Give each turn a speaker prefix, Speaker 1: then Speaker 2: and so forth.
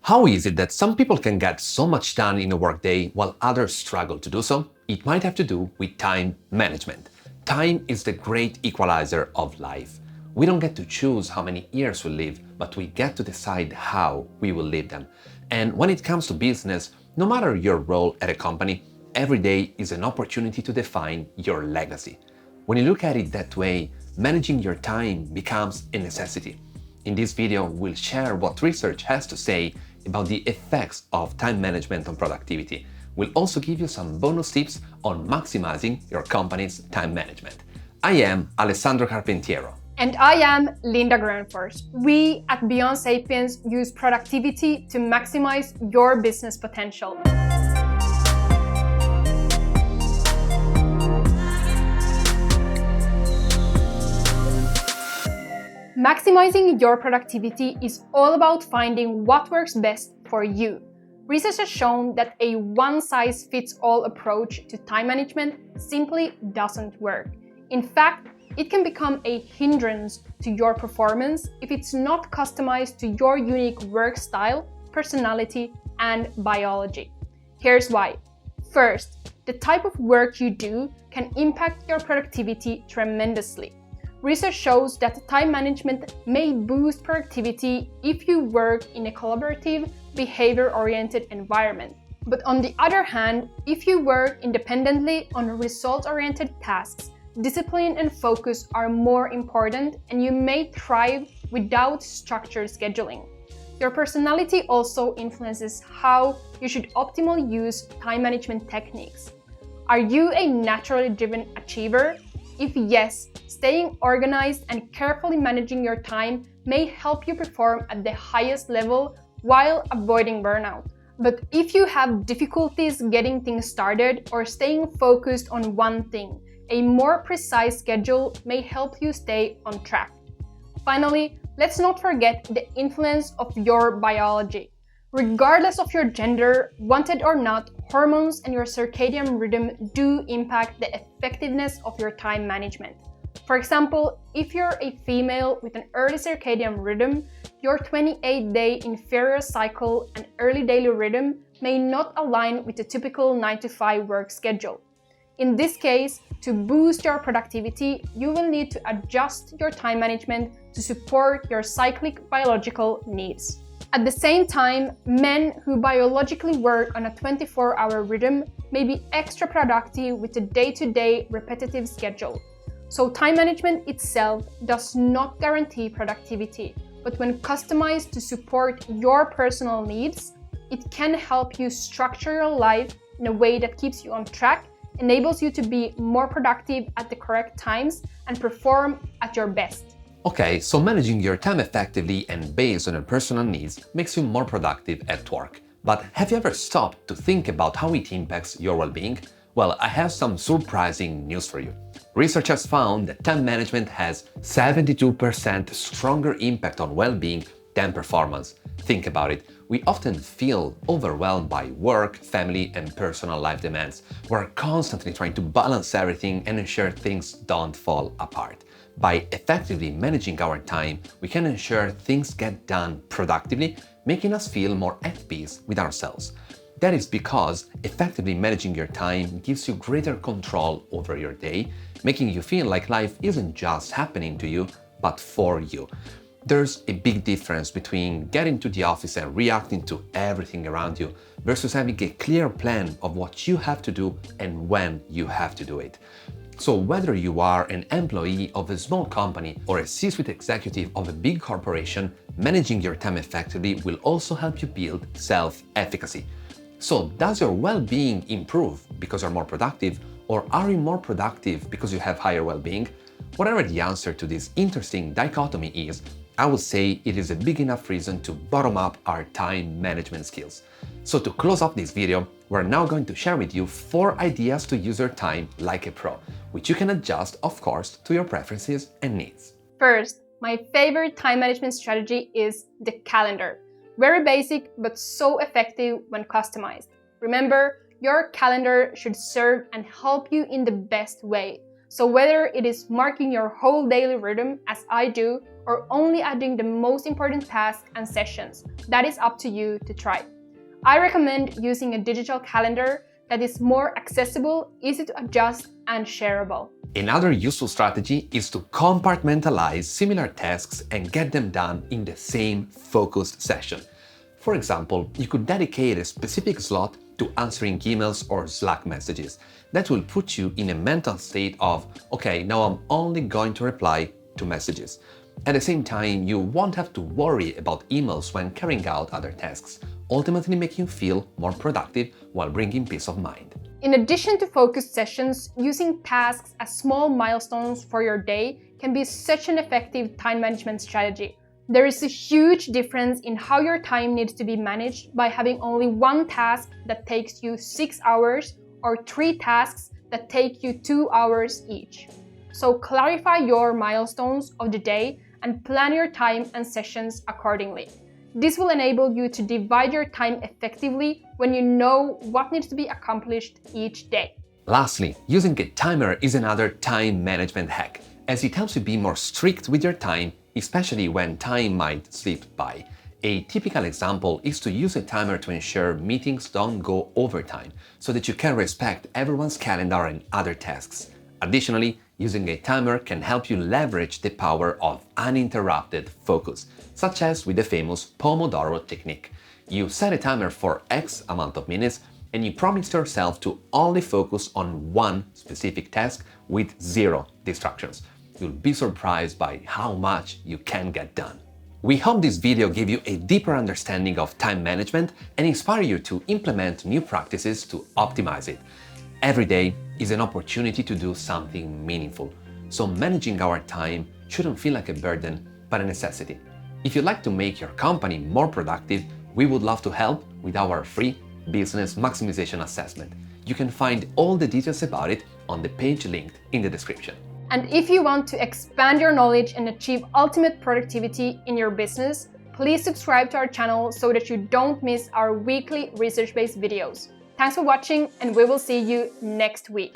Speaker 1: How is it that some people can get so much done in a workday while others struggle to do so? It might have to do with time management. Time is the great equalizer of life. We don't get to choose how many years we live, but we get to decide how we will live them. And when it comes to business, no matter your role at a company, every day is an opportunity to define your legacy. When you look at it that way, managing your time becomes a necessity. In this video, we'll share what research has to say about the effects of time management on productivity. We'll also give you some bonus tips on maximizing your company's time management. I am Alessandro Carpentiero.
Speaker 2: And I am Linda Granfors. We at Beyond Sapiens use productivity to maximize your business potential. Maximizing your productivity is all about finding what works best for you. Research has shown that a one-size-fits-all approach to time management simply doesn't work. In fact, it can become a hindrance to your performance if it's not customized to your unique work style, personality, and biology. Here's why. First, the type of work you do can impact your productivity tremendously. Research shows that time management may boost productivity if you work in a collaborative, behavior-oriented environment. But on the other hand, if you work independently on result-oriented tasks, discipline and focus are more important and you may thrive without structured scheduling. Your personality also influences how you should optimally use time management techniques. Are you a naturally driven achiever? If yes, staying organized and carefully managing your time may help you perform at the highest level while avoiding burnout. But if you have difficulties getting things started or staying focused on one thing, a more precise schedule may help you stay on track. Finally, let's not forget the influence of your biology. Regardless of your gender, wanted or not, hormones and your circadian rhythm do impact the effectiveness of your time management. For example, if you're a female with an early circadian rhythm, your 28-day inferior cycle and early daily rhythm may not align with the typical 9-to-5 work schedule. In this case, to boost your productivity, you will need to adjust your time management to support your cyclic biological needs. At the same time, men who biologically work on a 24-hour rhythm may be extra productive with a day-to-day repetitive schedule. So time management itself does not guarantee productivity, but when customized to support your personal needs, it can help you structure your life in a way that keeps you on track, enables you to be more productive at the correct times, and perform at your best.
Speaker 1: Okay, so managing your time effectively and based on your personal needs makes you more productive at work. But have you ever stopped to think about how it impacts your well-being? Well, I have some surprising news for you. Research has found that time management has 72% stronger impact on well-being than performance. Think about it. We often feel overwhelmed by work, family, and personal life demands. We're constantly trying to balance everything and ensure things don't fall apart. By effectively managing our time, we can ensure things get done productively, making us feel more at peace with ourselves. That is because effectively managing your time gives you greater control over your day, making you feel like life isn't just happening to you, but for you. There's a big difference between getting to the office and reacting to everything around you versus having a clear plan of what you have to do and when you have to do it. So whether you are an employee of a small company or a C-suite executive of a big corporation, managing your time effectively will also help you build self-efficacy. So does your well-being improve because you're more productive, or are you more productive because you have higher well-being? Whatever the answer to this interesting dichotomy is, I would say it is a big enough reason to bottom up our time management skills. So to close off this video, we're now going to share with you 4 ideas to use your time like a pro, which you can adjust, of course, to your preferences and needs.
Speaker 2: First, my favorite time management strategy is the calendar. Very basic, but so effective when customized. Remember, your calendar should serve and help you in the best way. So whether it is marking your whole daily rhythm, as I do, or only adding the most important tasks and sessions, that is up to you to try. I recommend using a digital calendar that is more accessible, easy to adjust, and shareable.
Speaker 1: Another useful strategy is to compartmentalize similar tasks and get them done in the same focused session. For example, you could dedicate a specific slot to answering emails or Slack messages. That will put you in a mental state of, okay, now I'm only going to reply to messages. At the same time, you won't have to worry about emails when carrying out other tasks, ultimately making you feel more productive while bringing peace of mind.
Speaker 2: In addition to focused sessions, using tasks as small milestones for your day can be such an effective time management strategy. There is a huge difference in how your time needs to be managed by having only one task that takes you 6 hours or 3 tasks that take you 2 hours each. So clarify your milestones of the day and plan your time and sessions accordingly. This will enable you to divide your time effectively when you know what needs to be accomplished each day.
Speaker 1: Lastly, using a timer is another time management hack, as it helps you be more strict with your time, especially when time might slip by. A typical example is to use a timer to ensure meetings don't go overtime, so that you can respect everyone's calendar and other tasks. Additionally, using a timer can help you leverage the power of uninterrupted focus, such as with the famous Pomodoro technique. You set a timer for X amount of minutes and you promise yourself to only focus on one specific task with 0 distractions. You'll be surprised by how much you can get done. We hope this video gave you a deeper understanding of time management and inspire you to implement new practices to optimize it. Every day is an opportunity to do something meaningful, so managing our time shouldn't feel like a burden, but a necessity. If you'd like to make your company more productive, we would love to help with our free business maximization assessment. You can find all the details about it on the page linked in the description.
Speaker 2: And if you want to expand your knowledge and achieve ultimate productivity in your business, please subscribe to our channel so that you don't miss our weekly research-based videos. Thanks for watching, and we will see you next week.